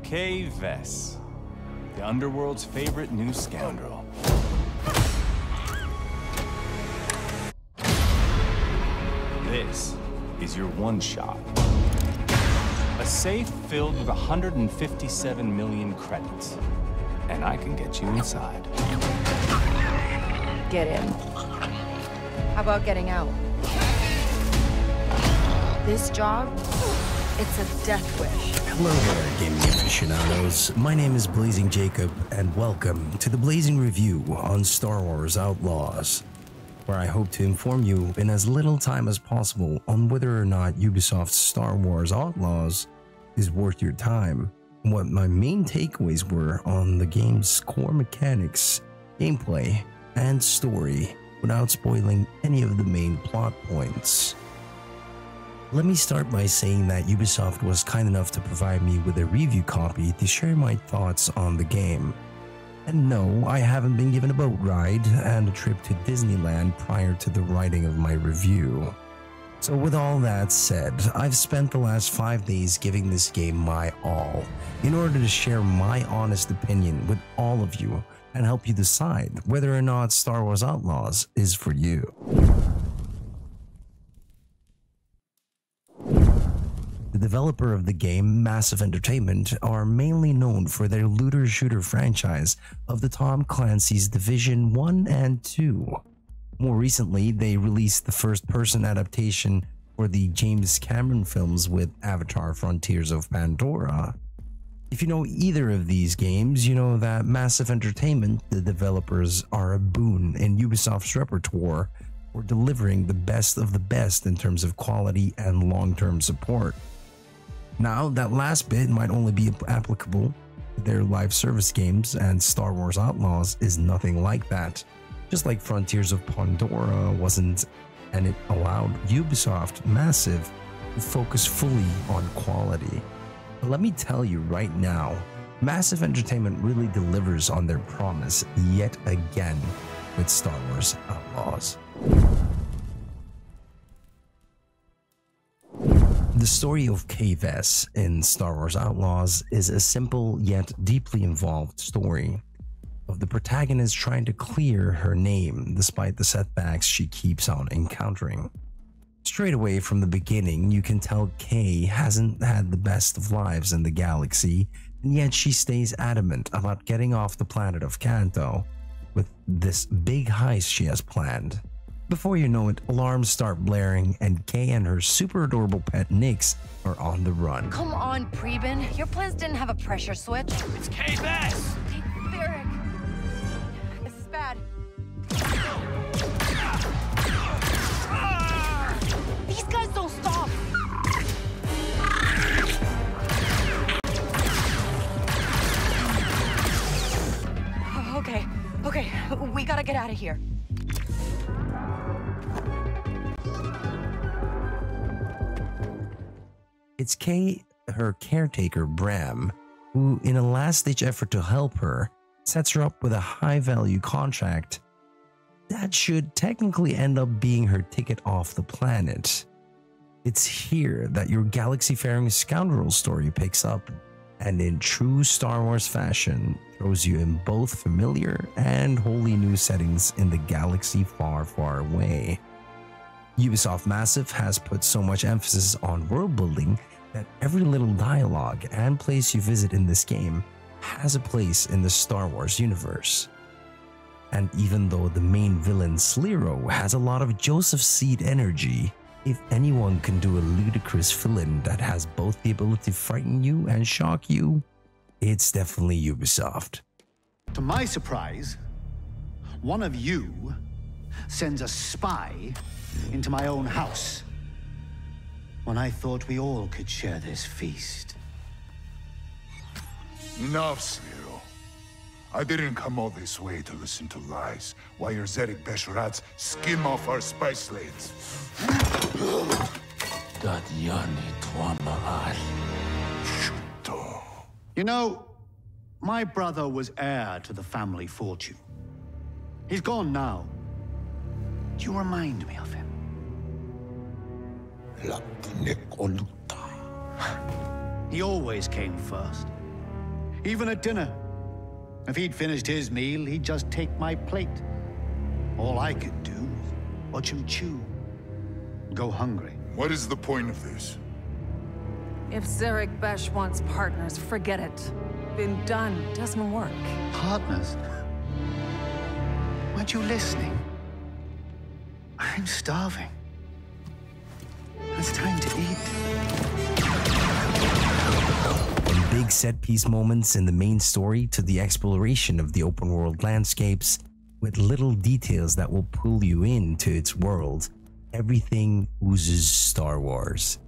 Kay Vess, the underworld's favorite new scoundrel. This is your one shot. A safe filled with 157 million credits. And I can get you inside. Get in. How about getting out? This job, it's a death wish. Hello there, gaming aficionados. My name is Blazing Jacob, and welcome to the Blazing Review on Star Wars Outlaws, where I hope to inform you in as little time as possible on whether or not Ubisoft's Star Wars Outlaws is worth your time, and what my main takeaways were on the game's core mechanics, gameplay, and story, without spoiling any of the main plot points. Let me start by saying that Ubisoft was kind enough to provide me with a review copy to share my thoughts on the game. And no, I haven't been given a boat ride and a trip to Disneyland prior to the writing of my review. So with all that said, I've spent the last 5 days giving this game my all in order to share my honest opinion with all of you and help you decide whether or not Star Wars Outlaws is for you. The developer of the game, Massive Entertainment, are mainly known for their looter-shooter franchise of the Tom Clancy's Division 1 and 2. More recently, they released the first-person adaptation for the James Cameron films with Avatar: Frontiers of Pandora. If you know either of these games, you know that Massive Entertainment, the developers, are a boon in Ubisoft's repertoire for delivering the best of the best in terms of quality and long-term support. Now, that last bit might only be applicable to their live service games, and Star Wars Outlaws is nothing like that. Just like Frontiers of Pandora wasn't, and it allowed Ubisoft Massive to focus fully on quality. But let me tell you right now, Massive Entertainment really delivers on their promise yet again with Star Wars Outlaws. The story of Kay Vess in Star Wars Outlaws is a simple yet deeply involved story of the protagonist trying to clear her name despite the setbacks she keeps on encountering. Straight away from the beginning, you can tell Kay hasn't had the best of lives in the galaxy, and yet she stays adamant about getting off the planet of Canto with this big heist she has planned. Before you know it, alarms start blaring, and Kay and her super adorable pet Nyx are on the run. Come on, Preben. Your plans didn't have a pressure switch. It's Kay Vess! Hey, Varric. This is bad. These guys don't stop. Okay, we gotta get out of here. It's Kay, her caretaker Bram, who, in a last-ditch effort to help her, sets her up with a high-value contract that should technically end up being her ticket off the planet. It's here that your galaxy-faring Scoundrel story picks up, and in true Star Wars fashion, throws you in both familiar and wholly new settings in the galaxy far, far away. Ubisoft Massive has put so much emphasis on world building that every little dialogue and place you visit in this game has a place in the Star Wars universe. And even though the main villain Sliro has a lot of Joseph Seed energy, if anyone can do a ludicrous villain that has both the ability to frighten you and shock you, it's definitely Ubisoft. To my surprise, one of you sends a spy into my own house when I thought we all could share this feast. Enough, Sliro. I didn't come all this way to listen to lies while your Zedek Besharats skim off our spice slates. You know, my brother was heir to the family fortune. He's gone now. Do you remind me of him? La He always came first. Even at dinner. If he'd finished his meal, he'd just take my plate. All I could do was watch him chew. Go hungry. What is the point of this? If Zarek Besh wants partners, forget it. Been done, doesn't work. Partners? Weren't you listening? I'm starving. It's time to eat. From big set-piece moments in the main story to the exploration of the open-world landscapes, with little details that will pull you into its world, everything oozes Star Wars.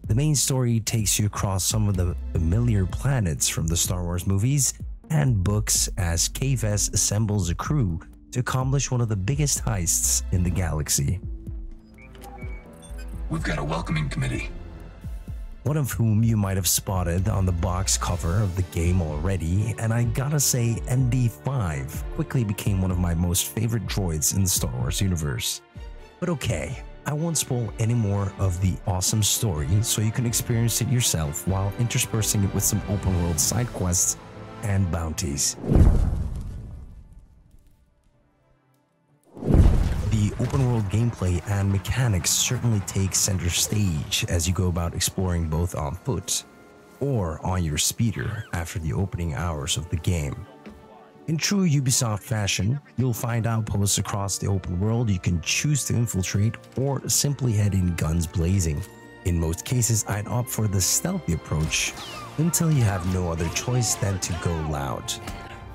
The main story takes you across some of the familiar planets from the Star Wars movies and books as KVS assembles a crew to accomplish one of the biggest heists in the galaxy. We've got a welcoming committee. One of whom you might have spotted on the box cover of the game already, and I gotta say ND5 quickly became one of my most favorite droids in the Star Wars universe. But okay, I won't spoil any more of the awesome story so you can experience it yourself while interspersing it with some open world side quests and bounties. The open world gameplay and mechanics certainly take center stage as you go about exploring both on foot or on your speeder after the opening hours of the game. In true Ubisoft fashion, you'll find outposts across the open world you can choose to infiltrate or simply head in guns blazing. In most cases, I'd opt for the stealthy approach until you have no other choice than to go loud.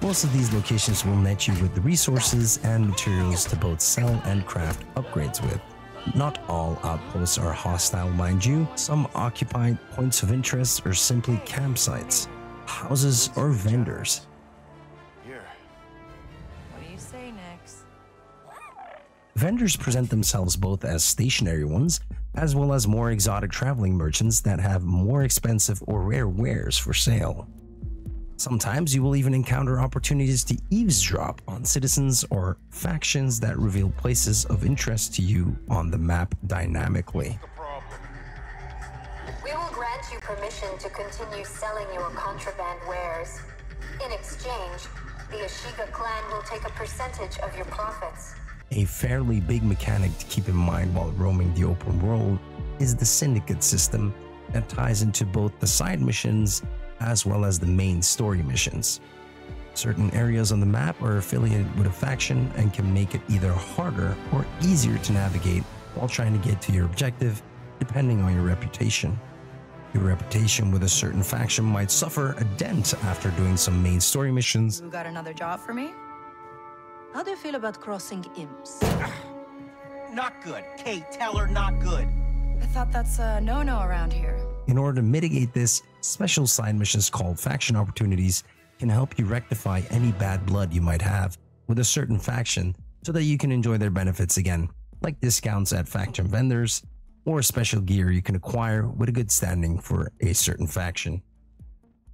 Most of these locations will net you with the resources and materials to both sell and craft upgrades with. Not all outposts are hostile, mind you. Some occupy points of interest or simply campsites, houses, or vendors. What do you say, Nix? Vendors present themselves both as stationary ones, as well as more exotic traveling merchants that have more expensive or rare wares for sale. Sometimes you will even encounter opportunities to eavesdrop on citizens or factions that reveal places of interest to you on the map dynamically. We will grant you permission to continue selling your contraband wares. In exchange, the Ashiga clan will take a percentage of your profits. A fairly big mechanic to keep in mind while roaming the open world is the Syndicate system that ties into both the side missions as well as the main story missions. Certain areas on the map are affiliated with a faction and can make it either harder or easier to navigate while trying to get to your objective, depending on your reputation. Your reputation with a certain faction might suffer a dent after doing some main story missions. You got another job for me? How do you feel about crossing imps? Not good. Kate, tell her not good. I thought that's a no-no around here. In order to mitigate this, special side missions called faction opportunities can help you rectify any bad blood you might have with a certain faction so that you can enjoy their benefits again, like discounts at faction vendors or special gear you can acquire with a good standing for a certain faction.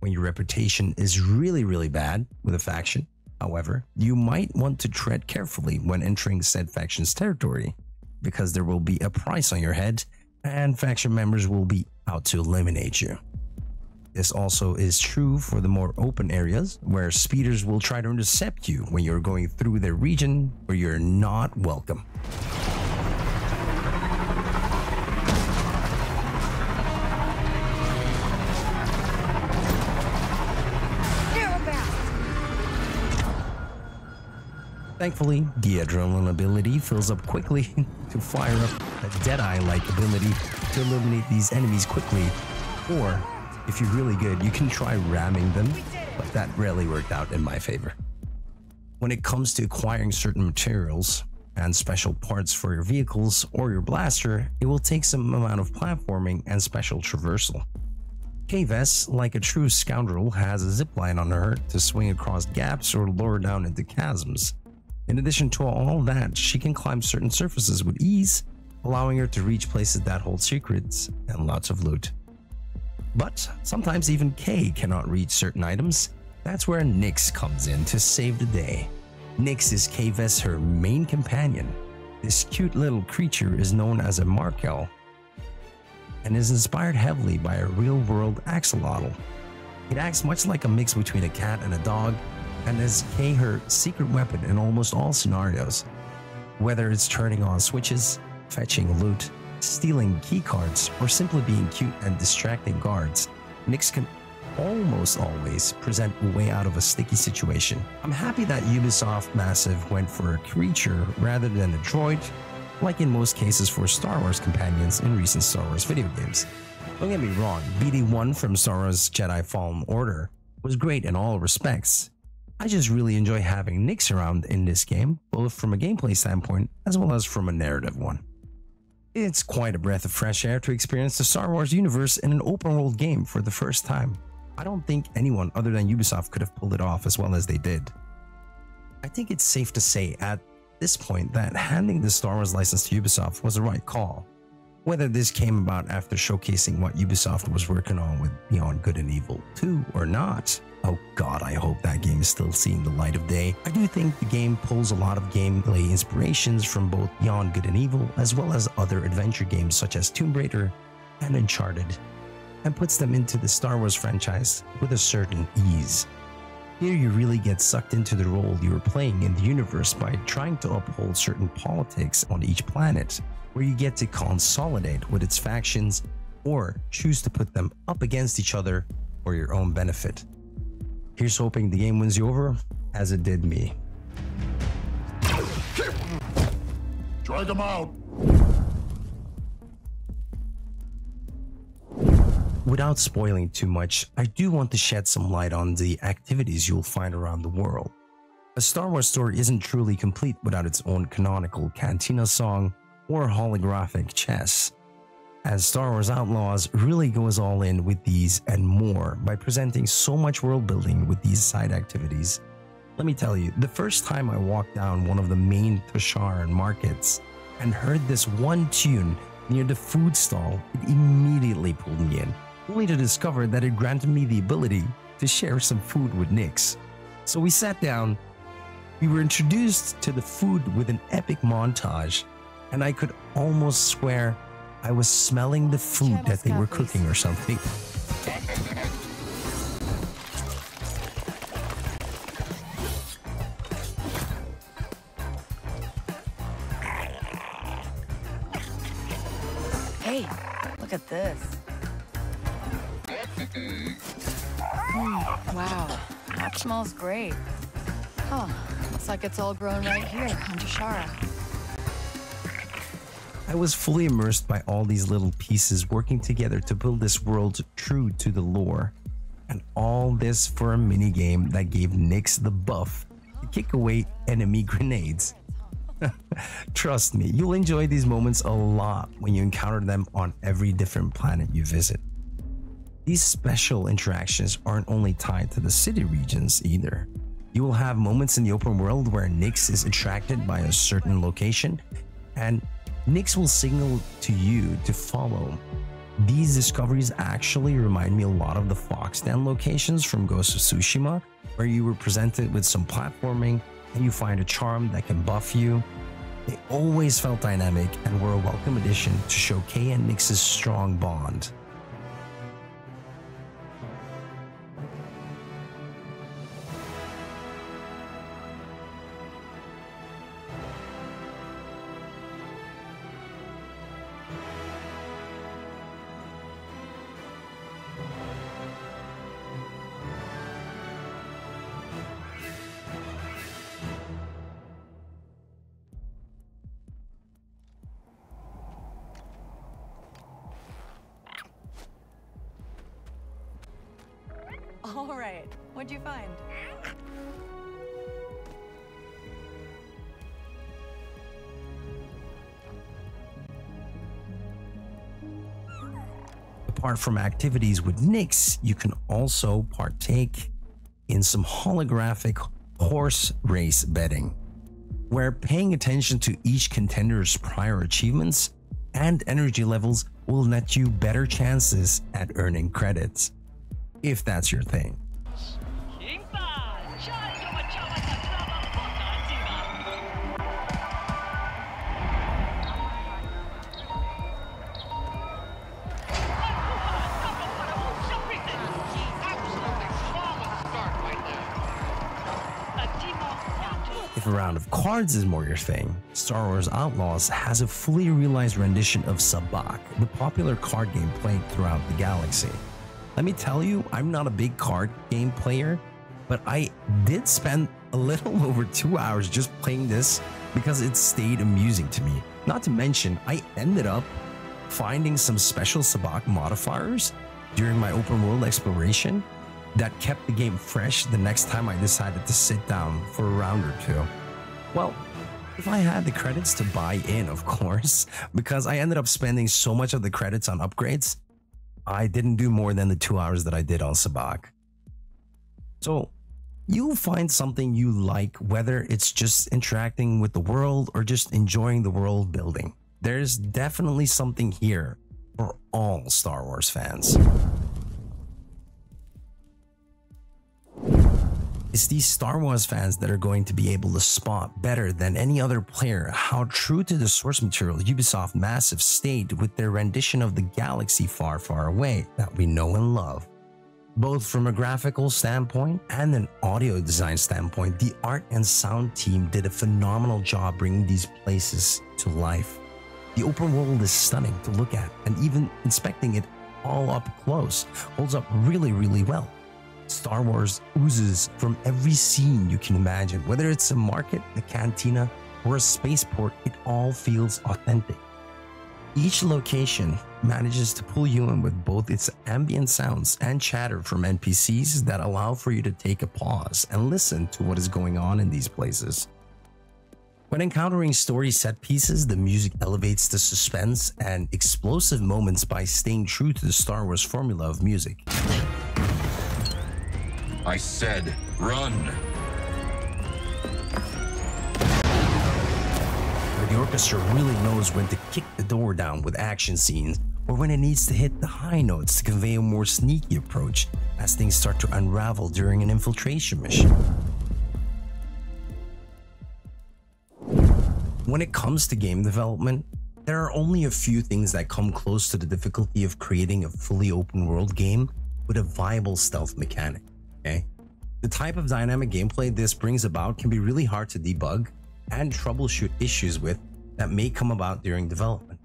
When your reputation is really bad with a faction, however, you might want to tread carefully when entering said faction's territory, because there will be a price on your head and faction members will be out to eliminate you. This also is true for the more open areas where speeders will try to intercept you when you're going through their region where you're not welcome. Thankfully, the adrenaline ability fills up quickly to fire up a Deadeye-like ability to eliminate these enemies quickly, or if you're really good, you can try ramming them, but that rarely worked out in my favor. When it comes to acquiring certain materials and special parts for your vehicles or your blaster, it will take some amount of platforming and special traversal. KVS, like a true scoundrel, has a zipline on her to swing across gaps or lower down into chasms. In addition to all that, she can climb certain surfaces with ease, allowing her to reach places that hold secrets and lots of loot. But sometimes even Kay cannot reach certain items. That's where Nyx comes in to save the day. Nyx is KVS, her main companion. This cute little creature is known as a Markel and is inspired heavily by a real-world axolotl. It acts much like a mix between a cat and a dog, and is her secret weapon in almost all scenarios. Whether it's turning on switches, fetching loot, stealing keycards, or simply being cute and distracting guards, Nyx can almost always present a way out of a sticky situation. I'm happy that Ubisoft Massive went for a creature rather than a droid, like in most cases for Star Wars companions in recent Star Wars video games. Don't get me wrong, BD-1 from Star Wars Jedi Fallen Order was great in all respects. I just really enjoy having Nyx around in this game, both from a gameplay standpoint as well as from a narrative one. It's quite a breath of fresh air to experience the Star Wars universe in an open world game for the first time. I don't think anyone other than Ubisoft could have pulled it off as well as they did. I think it's safe to say at this point that handing the Star Wars license to Ubisoft was the right call. Whether this came about after showcasing what Ubisoft was working on with Beyond Good and Evil 2 or not, oh god, I hope that game is still seeing the light of day. I do think the game pulls a lot of gameplay inspirations from both Beyond Good and Evil as well as other adventure games such as Tomb Raider and Uncharted, and puts them into the Star Wars franchise with a certain ease. Here you really get sucked into the role you were playing in the universe by trying to uphold certain politics on each planet, where you get to consolidate with its factions or choose to put them up against each other for your own benefit. Here's hoping the game wins you over, as it did me. Try them out! Without spoiling too much, I do want to shed some light on the activities you'll find around the world. A Star Wars story isn't truly complete without its own canonical cantina song or holographic chess, as Star Wars Outlaws really goes all in with these and more by presenting so much world building with these side activities. Let me tell you, the first time I walked down one of the main Tasharan markets and heard this one tune near the food stall, it immediately pulled me in, only to discover that it granted me the ability to share some food with Nyx. So we sat down, we were introduced to the food with an epic montage, and I could almost swear I was smelling the food that they were cooking or something. Hey, look at this. Wow, that smells great. Huh, looks like it's all grown right here on Tasharan. I was fully immersed by all these little pieces working together to build this world true to the lore. And all this for a minigame that gave Nyx the buff to kick away enemy grenades. Trust me, you'll enjoy these moments a lot when you encounter them on every different planet you visit. These special interactions aren't only tied to the city regions either. You will have moments in the open world where Nyx is attracted by a certain location, and Nyx will signal to you to follow. These discoveries actually remind me a lot of the Fox Den locations from Ghost of Tsushima, where you were presented with some platforming and you find a charm that can buff you. They always felt dynamic and were a welcome addition to show Kay and Nyx's strong bond. All right, what'd you find? Apart from activities with Nyx, you can also partake in some holographic horse race betting, where paying attention to each contender's prior achievements and energy levels will net you better chances at earning credits, if that's your thing. a round of cards is more your thing, Star Wars Outlaws has a fully realized rendition of Sabacc, the popular card game played throughout the galaxy. Let me tell you, I'm not a big card game player, but I did spend a little over 2 hours just playing this because it stayed amusing to me. Not to mention, I ended up finding some special Sabacc modifiers during my open world exploration that kept the game fresh the next time I decided to sit down for a round or two. Well, if I had the credits to buy in, of course, because I ended up spending so much of the credits on upgrades, I didn't do more than the 2 hours that I did on Sabacc. So you'll find something you like, whether it's just interacting with the world or just enjoying the world building. There's definitely something here for all Star Wars fans. It's these Star Wars fans that are going to be able to spot better than any other player how true to the source material Ubisoft Massive stayed with their rendition of the galaxy far, far away that we know and love. Both from a graphical standpoint and an audio design standpoint, the art and sound team did a phenomenal job bringing these places to life. The open world is stunning to look at, and even inspecting it all up close holds up really, really well. Star Wars oozes from every scene you can imagine. Whether it's a market, a cantina, or a spaceport, it all feels authentic. Each location manages to pull you in with both its ambient sounds and chatter from NPCs that allow for you to take a pause and listen to what is going on in these places. When encountering story set pieces, the music elevates the suspense and explosive moments by staying true to the Star Wars formula of music. I said, run! Where the orchestra really knows when to kick the door down with action scenes, or when it needs to hit the high notes to convey a more sneaky approach as things start to unravel during an infiltration mission. When it comes to game development, there are only a few things that come close to the difficulty of creating a fully open world game with a viable stealth mechanic. Okay? The type of dynamic gameplay this brings about can be really hard to debug and troubleshoot issues with that may come about during development.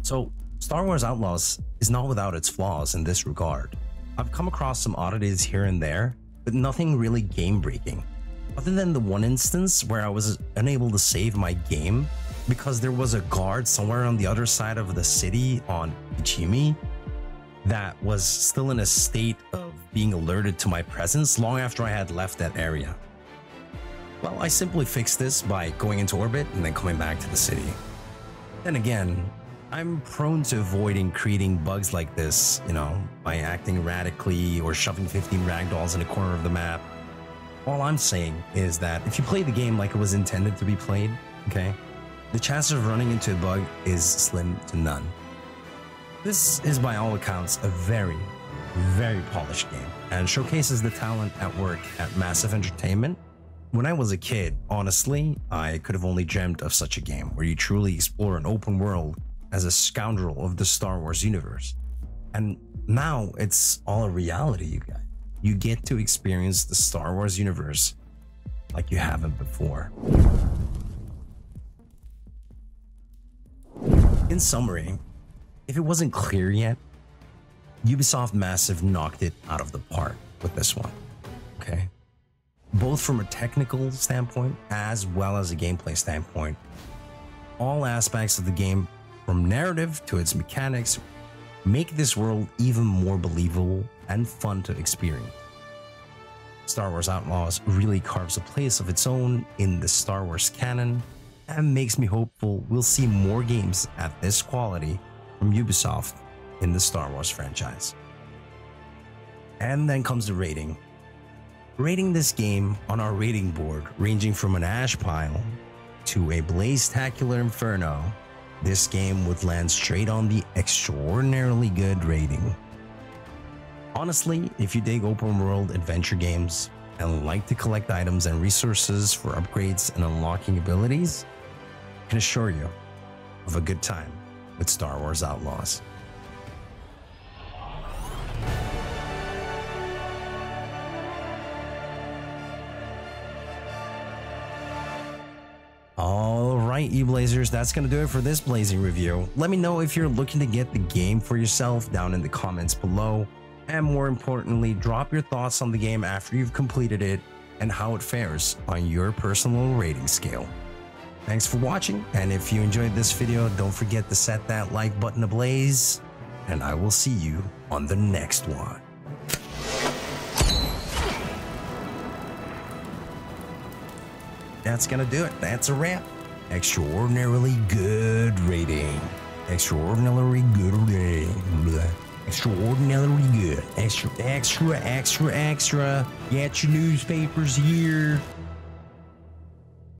So Star Wars Outlaws is not without its flaws in this regard. I've come across some oddities here and there, but nothing really game-breaking. Other than the one instance where I was unable to save my game because there was a guard somewhere on the other side of the city on Ichimi that was still in a state of being alerted to my presence long after I had left that area. Well, I simply fixed this by going into orbit and then coming back to the city. Then again, I'm prone to avoiding creating bugs like this, by acting erratically or shoving 15 ragdolls in a corner of the map. All I'm saying is that if you play the game like it was intended to be played, okay, the chance of running into a bug is slim to none. This is by all accounts a very, very polished game and showcases the talent at work at Massive Entertainment. When I was a kid, honestly, I could have only dreamt of such a game where you truly explore an open world as a scoundrel of the Star Wars universe. And now it's all a reality, you guys. You get to experience the Star Wars universe like you haven't before. In summary, if it wasn't clear yet, Ubisoft Massive knocked it out of the park with this one, okay? Both from a technical standpoint as well as a gameplay standpoint. All aspects of the game, from narrative to its mechanics, make this world even more believable and fun to experience. Star Wars Outlaws really carves a place of its own in the Star Wars canon and makes me hopeful we'll see more games at this quality from Ubisoft in the Star Wars franchise. And then comes the rating. Rating this game on our rating board, ranging from an ash pile to a blaze-tacular inferno, this game would land straight on the extraordinarily good rating. Honestly, if you dig open world adventure games and like to collect items and resources for upgrades and unlocking abilities, I can assure you of a good time with Star Wars Outlaws. All right, you Blazers, that's going to do it for this Blazing review. Let me know if you're looking to get the game for yourself down in the comments below. And more importantly, drop your thoughts on the game after you've completed it and how it fares on your personal rating scale. Thanks for watching, and if you enjoyed this video, don't forget to set that like button ablaze, and I will see you on the next one. That's gonna do it. That's a wrap. Extraordinarily good rating. Extraordinarily good rating. Extraordinarily good. Extra. Get your newspapers here.